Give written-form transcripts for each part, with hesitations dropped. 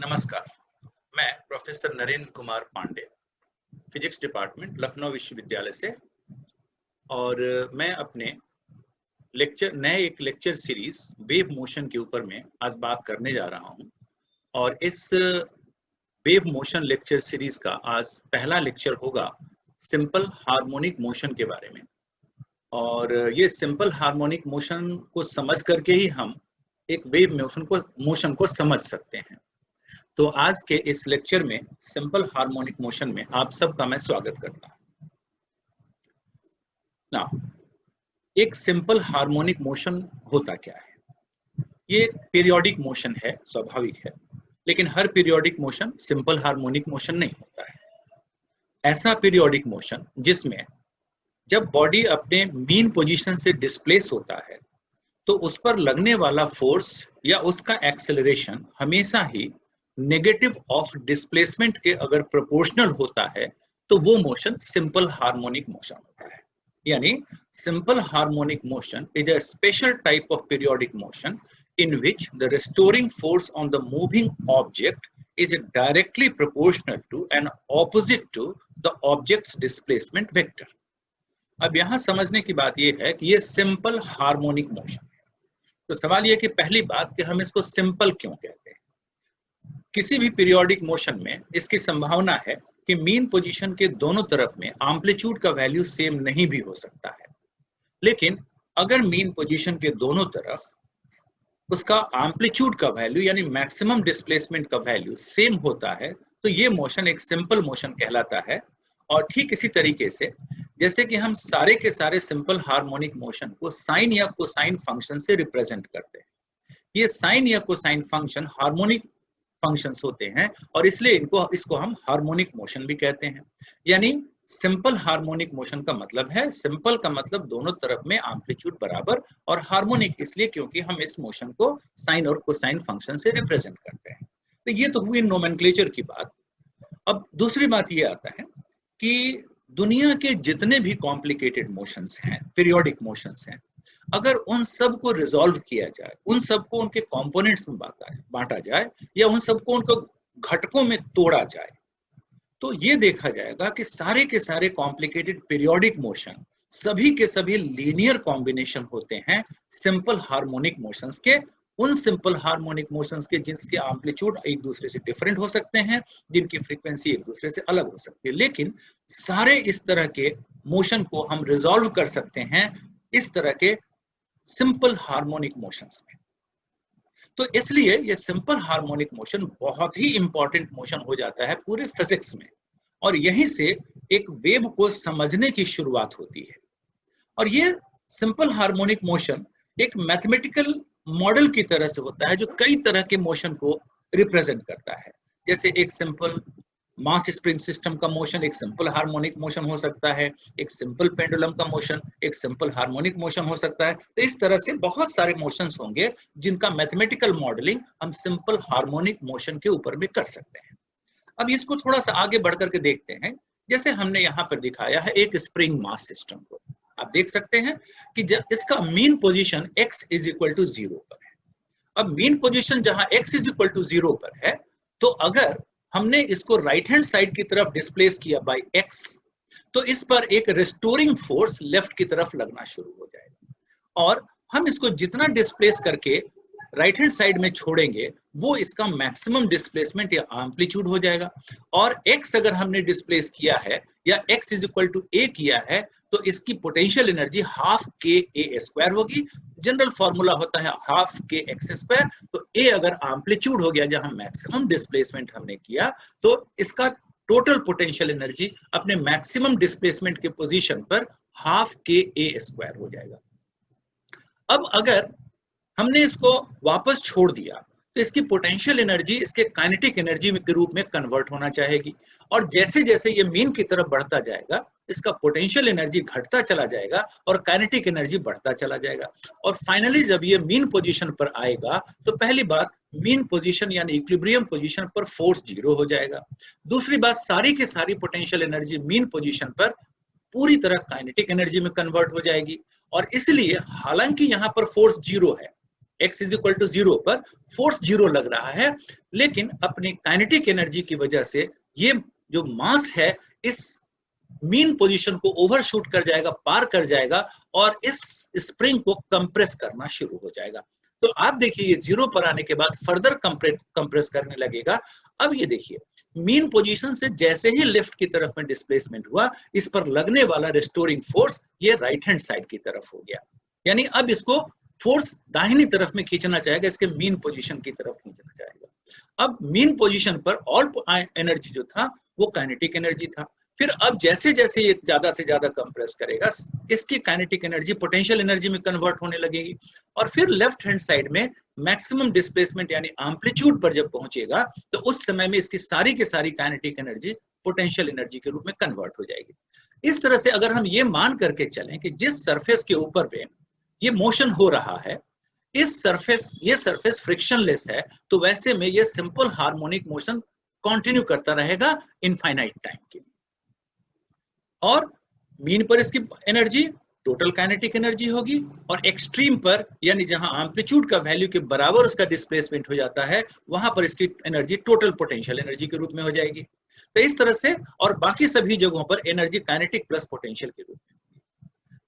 नमस्कार, मैं professor Narendra Kumar Pandey, physics department Lucknow विश्वविद्यालय से। और मैं अपने एक लेक्चर सीरीज वेव मोशन के ऊपर में आज बात करने जा रहा हूं। और इस वेव मोशन लेक्चर सीरीज का आज पहला लेक्चर होगा सिंपल हार्मोनिक मोशन के बारे में। और ये सिंपल हार्मोनिक मोशन को समझ करके ही हम एक वेव मोशन को समझ सकते हैं। तो आज के इस लेक्चर में सिंपल हार्मोनिक मोशन में आप सबका मैं स्वागत करता हूं। ना, एक सिंपल हार्मोनिक मोशन होता क्या है? ये पीरियोडिक मोशन है, स्वाभाविक है, लेकिन हर periodic motion simple harmonic motion नहीं होता है। ऐसा पीरियोडिक मोशन जिसमें जब बॉडी अपने मीन पोजीशन से डिस्प्लेस होता है तो उस पर लगने वाला फोर्स या उसका एक्सेलरेशन हमेशा ही नेगेटिव ऑफ डिस्प्लेसमेंट के अगर प्रोपोर्शनल होता है तो वो मोशन सिंपल हार्मोनिक मोशन होता है। यानी simple harmonic motion is a special type of periodic motion in which the restoring force on the moving object is directly proportional to and opposite to the object's displacement vector. अब यहां समझने की बात यह है कि ये सिंपल हार्मोनिक मोशन है। तो सवाल यह कि पहली बात कि हम इसको सिंपल क्यों कहते हैं? किसी भी पीरियोडिक मोशन में इसकी संभावना है कि मीन पोजीशन के दोनों तरफ में एम्पलीट्यूड का वैल्यू सेम नहीं भी हो सकता है, लेकिन अगर मीन पोजीशन के दोनों तरफ उसका एम्पलीट्यूड का वैल्यू यानी मैक्सिमम डिस्प्लेसमेंट का वैल्यू सेम होता है तो ये मोशन एक सिंपल मोशन कहलाता है। और ठीक इसी तरीके से जैसे कि हम सारे के सारे सिंपल हार्मोनिक मोशन को साइन या कोसाइन फंक्शन से रिप्रेजेंट करते हैं। ये साइन या कोसाइन फंक्शन हार्मोनिक फंक्शंस होते हैं और इसलिए इसको हम हार्मोनिक मोशन भी कहते हैं। यानी सिंपल हार्मोनिक मोशन का मतलब है, सिंपल का मतलब दोनों तरफ में एम्पलीट्यूड बराबर, और हार्मोनिक इसलिए क्योंकि हम इस मोशन को साइन और कोसाइन फंक्शन से रिप्रेजेंट करते हैं। तो ये तो हुई नोमेनक्लेचर की बात। अब दूसरी बात ये आता है कि दुनिया के जितने भी कॉम्प्लिकेटेड मोशंस हैं, पीरियोडिक मोशंस हैं, अगर उन सब को रिजॉल्व किया जाए, उन सबको उनके कंपोनेंट्स में बांटा जाए या उन सबको उनको घटकों में तोड़ा जाए तो ये देखा जाएगा कि सारे के सारे कॉम्प्लिकेटेड पीरियोडिक मोशन सभी के सभी लीनियर कॉम्बिनेशन होते हैं सिंपल हार्मोनिक मोशंस के। उन सिंपल हार्मोनिक मोशंस के जिनके एम्पलीट्यूड एक दूसरे से डिफरेंट हो सकते हैं, जिनकी फ्रीक्वेंसी एक दूसरे से अलग हो सकती है, लेकिन सारे इस तरह के मोशन को हम रिजॉल्व कर सकते हैं इस तरह के सिंपल हार्मोनिक मोशंस में। तो इसलिए ये सिंपल हार्मोनिक मोशन बहुत ही इंपॉर्टेंट मोशन हो जाता है पूरे फिजिक्स में, और यहीं से एक वेव को समझने की शुरुआत होती है। और ये सिंपल हार्मोनिक मोशन एक मैथमेटिकल मॉडल की तरह से होता है जो कई तरह के मोशन को रिप्रेजेंट करता है। जैसे एक सिंपल मास स्प्रिंग सिस्टम का मोशन एक सिंपल हार्मोनिक मोशन हो सकता है, एक सिंपल पेंडुलम का मोशन एक सिंपल हार्मोनिक मोशन हो सकता है। तो इस तरह से बहुत सारे मोशंस होंगे जिनका मैथमेटिकल मॉडलिंग हम सिंपल हार्मोनिक मोशन के ऊपर भी कर सकते हैं। अब इसको थोड़ा सा आगे बढ़ करके देखते हैं। जैसे हमने यहाँ पर दिखाया है एक स्प्रिंग मास सिस्टम को, आप देख सकते हैं कि इसका mean position x is equal to 0 पर है। अब मीन पोजीशन जहां x इज इक्वल टू 0 पर है तो अगर हमने इसको राइट हैंड साइड की तरफ डिस्प्लेस किया बाय x तो इस पर एक रिस्टोरिंग फोर्स लेफ्ट की तरफ लगना शुरू हो जाएगा, और हम इसको जितना डिस्प्लेस करके राइट हैंड साइड में छोड़ेंगे वो इसका मैक्सिमम डिस्प्लेसमेंट या एम्पलीट्यूड हो जाएगा। और x अगर हमने डिस्प्लेस किया है या x is equal to a किया है तो इसकी पोटेंशियल एनर्जी हाफ के a स्क्वायर होगी। जनरल फॉर्मूला होता है हाफ के x स्क्वायर। तो a अगर एम्पलीट्यूड हो गया जहां मैक्सिमम डिस्प्लेसमेंट हमने किया तो इसका टोटल पोटेंशियल एनर्जी अपने मैक्सिमम डिस्प्लेसमेंट के पोजीशन पर हाफ के a स्क्वायर हो जाएगा। अब अगर हमने इसको वापस छोड़ दिया तो इसकी पोटेंशियल एनर्जी इसके काइनेटिक एनर्जी के रूप में कन्वर्ट होना चाहेगी, और जैसे जैसे ये मीन की तरफ बढ़ता जाएगा इसका पोटेंशियल एनर्जी घटता चला जाएगा और काइनेटिक एनर्जी बढ़ता चला जाएगा। और फाइनली जब ये मीन पोजीशन पर आएगा तो पहली बात मीन पोजीशन यानी इक्विलिब्रियम पोजीशन पर फोर्स 0 हो जाएगा। दूसरी बात सारी की सारी पोटेंशियल एनर्जी मीन पोजीशन पर पूरी तरह काइनेटिक एनर्जी में कन्वर्ट हो जाएगी, और इसलिए हालांकि यहाँ पर फोर्स 0 है x इज इक्वल टू 0 पर फोर्स 0 लग रहा है, लेकिन अपनी काइनेटिक एनर्जी की वजह से ये जो मास है इस मीन पोजीशन को ओवरशूट कर जाएगा, पार कर जाएगा और इस स्प्रिंग को कंप्रेस करना शुरू हो जाएगा। तो आप देखिए ये 0 पर आने के बाद फर्दर कंप्रेस करने लगेगा। अब ये देखिए मीन पोजीशन से जैसे ही लेफ्ट की तरफ में डिस्प्लेसमेंट हुआ, इस पर लगने वाला रेस्टोरिंग फोर्स ये राइट हैंड साइड की तरफ हो गया, यानी अब इसको फोर्स दाहिनी तरफ में खींचना चाहेगा, इसके मीन पोजीशन की तरफ खींचना चाहेगा। अब मीन पोजीशन पर ऑल एनर्जी जो था वो काइनेटिक एनर्जी था। फिर अब जैसे जैसे ये ज्यादा से ज्यादा कंप्रेस करेगा, इसकी काइनेटिक एनर्जी पोटेंशियल एनर्जी में कन्वर्ट होने लगेगी और फिर लेफ्ट हैंड साइड में मैक्सिमम डिस्प्लेसमेंट यानी एम्पलीट्यूड पर जब पहुंचेगा तो उस समय में इसकी सारी की सारी काइनेटिक एनर्जी पोटेंशियल एनर्जी के रूप में कन्वर्ट हो जाएगी। इस तरह से अगर हम ये मान करके चलें कि जिस सरफेस के ऊपर पे ये मोशन हो रहा है, ये सरफेस फ्रिक्शनलेस है, तो वैसे में ये सिंपल हार्मोनिक मोशन कंटिन्यू करता रहेगा इनफाइनाइट टाइम के लिए। और मीन पर इसकी एनर्जी टोटल काइनेटिक एनर्जी होगी और एक्सट्रीम पर यानी जहां एम्पलीट्यूड का वैल्यू के बराबर उसका डिस्प्लेसमेंट हो जाता है, वहां पर इसकी एनर्जी टोटल पोटेंशियल एनर्जी के रूप में हो जाएगी। तो इस तरह से और बाकी सभी जगहों पर एनर्जी काइनेटिक प्लस पोटेंशियल के रूप में।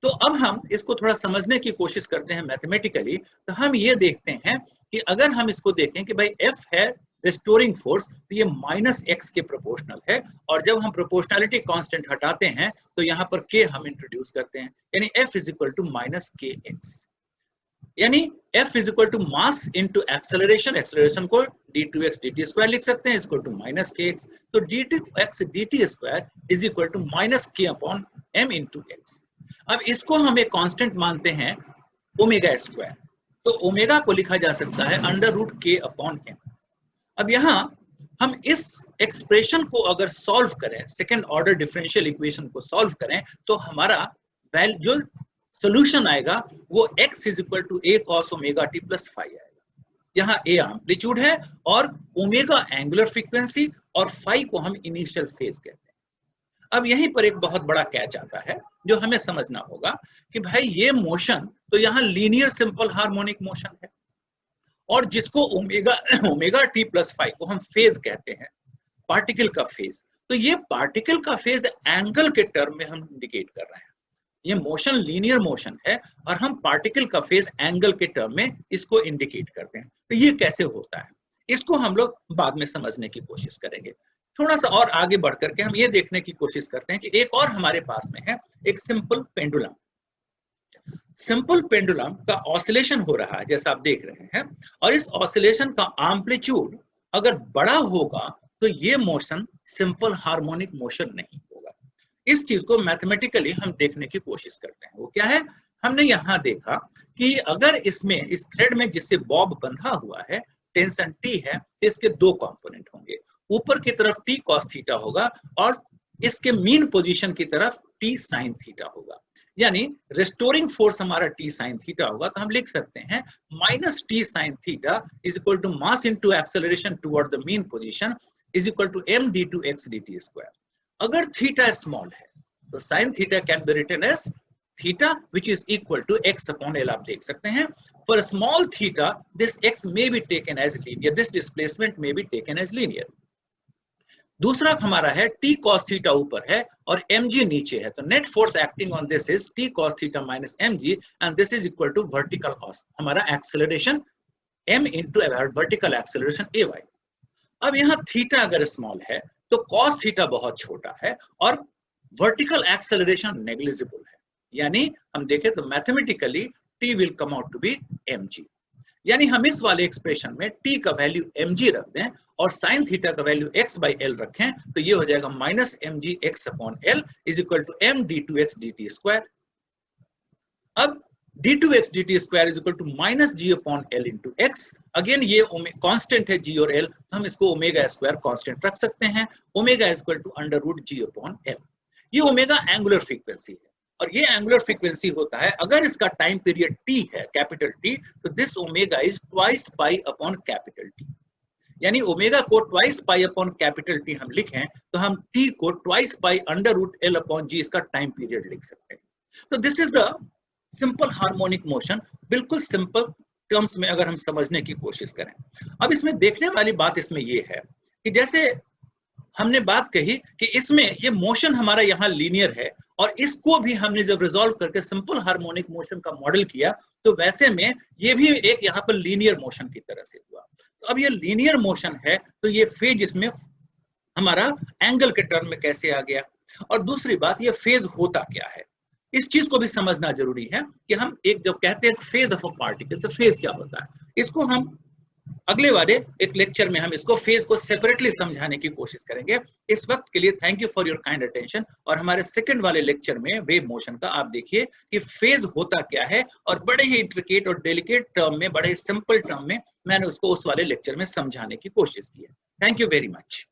तो अब हम इसको थोड़ा समझने की कोशिश करते हैं मैथमेटिकली। तो हम ये देखते हैं कि अगर हम इसको देखें कि भाई F है रिस्टोरिंग फोर्स, तो ये -x के प्रोपोर्शनल है, और जब हम प्रोपोर्शनलिटी कांस्टेंट हटाते हैं तो यहाँ पर k हम इंट्रोड्यूस करते हैं, यानी F is equal to -kx, यानी F is equal to mass into acceleration. Acceleration को d2x dt स्क्वायर लिख सकते हैं, इसको टू -kx, तो d2x dt square is equal to -k upon m into x। अब इसको हम एक कांस्टेंट मानते हैं ओमेगा स्क्वायर, तो ओमेगा को लिखा जा सकता है √k अपॉन m। अब यहाँ हम इस एक्सप्रेशन को अगर सॉल्व करें, सेकेंड ऑर्डर डिफरेंशियल इक्वेशन को सॉल्व करें, तो हमारा जो सोल्यूशन आएगा वो x is equal to a cos omega t plus phi आएगा। यहाँ a एम्पलीट्यूड है और ओमेगा एंगुलर फ्रीक्वेंसी और फाई को हम इनिशियल फेज कहते हैं। अब यहीं पर एक बहुत बड़ा कैच आता है जो हमें समझना होगा कि भाई ये मोशन तो यहाँ लीनियर सिंपल हार्मोनिक मोशन है, और जिसको ओमेगा टी प्लस फाइव को हम फेज कहते हैं, पार्टिकल का फेज। तो ये पार्टिकल का फेज एंगल के टर्म में हम इंडिकेट कर रहे हैं। ये मोशन लीनियर मोशन है और हम पार्टिकल का फेज एंगल के टर्म में इसको इंडिकेट करते हैं। तो ये कैसे होता है, इसको हम लोग बाद में समझने की कोशिश करेंगे। थोड़ा सा और आगे बढ़ करके हम ये देखने की कोशिश करते हैं कि एक और हमारे पास में है एक सिंपल पेंडुलम। सिंपल पेंडुलम का ऑसिलेशन हो रहा है जैसा आप देख रहे हैं, और इस ऑसिलेशन का एम्पलीट्यूड अगर बड़ा होगा तो ये मोशन सिंपल हार्मोनिक मोशन नहीं होगा। इस चीज को मैथमेटिकली हम देखने की कोशिश करते हैं। वो क्या है, हमने यहाँ देखा कि अगर इसमें इस थ्रेड में जिससे बॉब बंधा हुआ है टेंशन T है, तो इसके दो कंपोनेंट होंगे। ऊपर की तरफ T cos थीटा होगा और इसके मीन पोजीशन की तरफ T sin थीटा होगा, यानी रेस्टोरिंग फोर्स हमारा T sin थीटा होगा। तो हम लिख सकते हैं -T sin theta is equal to mass into acceleration toward the mean position is equal to m d2x dt square. अगर थीटा स्मॉल है तो sin theta can be written as theta which is equal to x upon L। आप देख सकते हैं for a small theta this x may be taken as linear, this displacement may be taken as linear। दूसरा हमारा है T cos theta ऊपर है और mg नीचे है, तो net force acting on this is T cos theta minus mg and this is equal to vertical हमारा acceleration m into vertical acceleration ay। अब यहाँ थीटा अगर स्मॉल है तो cos थीटा बहुत छोटा है और वर्टिकल एक्सेलरेशन नेग्लिजिबल है, यानी हम देखें तो mathematically T will come out to be mg। यानी हम इस वाले एक्सप्रेशन में T का वैल्यू mg रख दें और sin थीटा का वैल्यू x by L रखें, तो ये हो जाएगा minus mg x upon L is equal to m d2x dt square. अब d2x dt square is equal to minus g upon L into x। Again ये कांस्टेंट है g और L, तो हम इसको ओमेगा स्क्वायर कांस्टेंट रख सकते हैं। Omega is equal to under root g upon L। ये ओमेगा एंगुलर फ्रीक्वेंसी है और ये एंगुलर फ्रीक्वेंसी होता है अगर इसका टाइम पीरियड T है कैपिटल T, तो this omega is twice pi upon capital T। यानी ओमेगा को twice pi upon capital T हम लिखें तो हम T को twice pi under root L upon G इसका टाइम पीरियड लिख सकते हैं। तो this is the simple harmonic motion, बिल्कुल सिंपल टर्म्स में अगर हम समझने की कोशिश करें। अब इसमें देखने वाली बात इसमें ये है कि जैसे हमने बात कही कि इसमें ये मोशन हमारा यहाँ लीनियर है, और इसको भी हमने जब रिजॉल्व करके सिंपल हार्मोनिक मोशन का मॉडल किया तो वैसे में ये भी एक यहाँ पर लीनियर मोशन की तरह से हुआ। तो अब ये लीनियर मोशन है तो ये फेज इसमें हमारा एंगल के टर्म में कैसे आ गया, और दूसरी बात ये फेज होता क्या है, इस चीज को भी समझना जरूरी है कि हम एक जब कहते हैं फेज ऑफ अ पार्टिकल, तो फेज क्या होता है, इसको हम अगले वाले एक लेक्चर में हम इसको फेज को सेपरेटली समझाने की कोशिश करेंगे। इस वक्त के लिए thank you for your kind attention, और हमारे सेकंड वाले लेक्चर में वेव मोशन का आप देखिए कि फेज होता क्या है, और बड़े ही इंट्रिकेट और डेलिकेट टर्म में, बड़े ही सिंपल टर्म में मैंने उसको उस वाले लेक्चर में समझाने की कोशिश की है। Thank you very much.